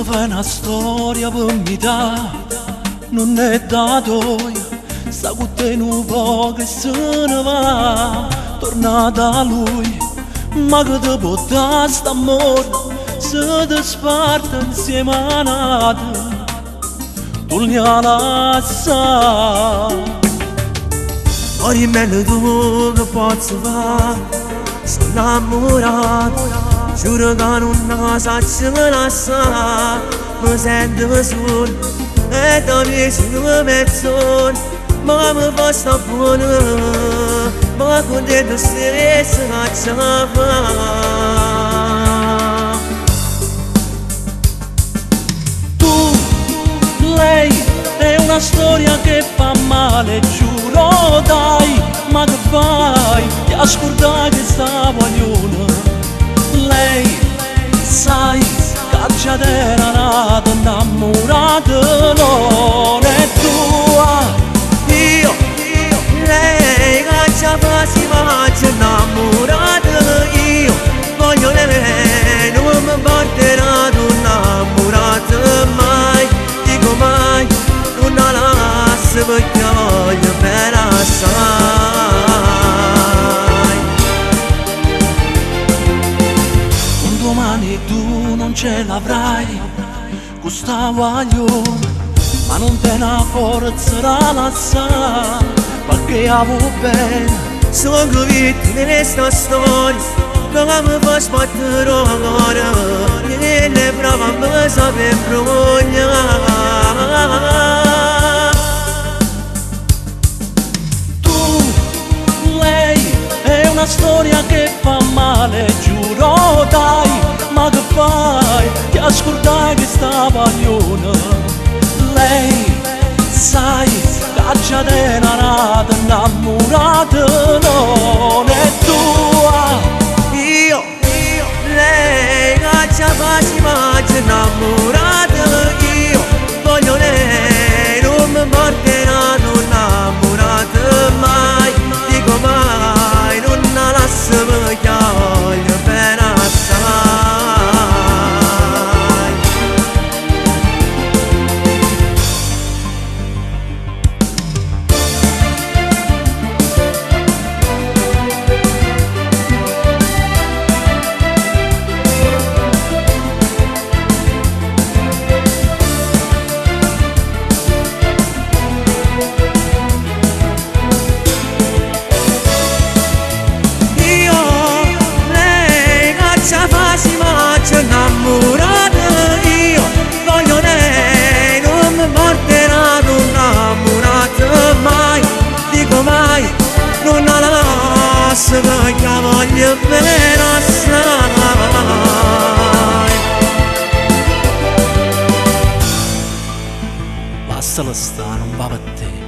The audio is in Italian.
mi fai una storia per mi dà, non è dato, sta con te un po' che se ne va, torna da lui, ma che ti può dare st'amore, se ti sparte insieme a nata, tu ne lascia. Ora è meglio tu che posso fare, sono innamorato, giuro che non saccio lasciare, mi sento solo e da me sono mezz'ora, ma mi fa sta buona, ma con te tu stesso faccio fare. Tu, lei, è una storia che fa male, giuro dai, ma che fai? Ti ha scordato che sta guagliona. Lei, sai, caccia era nata innamorata, non è tua. Io, lei, caccia fa si faccia innamorata, io voglio lei, non mi porterà innamorata mai, dico mai, non la lascio perché voglio bene assai. Un domani tu non ce l'avrai, questa guagliona, ma non te ne forzerà lasciare, perché avevo bene. Sono vittime di sta storia, che mi fa sbattere la cuore, e le prove mi sape vergognare. Tu, lei, è una storia che fa male, giuro dai, ma che fai? Ti ha scordato che sta guagliona. Lei, sai, caccia della nata innamorata, non è tua. Io, lei, caccia fa si faccia innamorata, io voglio lei, non mi porterà innamorata mai, dico mai, non la lascio perché voglio bene assai. Innamorata, io voglio lei, non mi porterà innamorata mai, dico mai, non la lascio perché voglio bene assai. Lasciala stare, non va per te.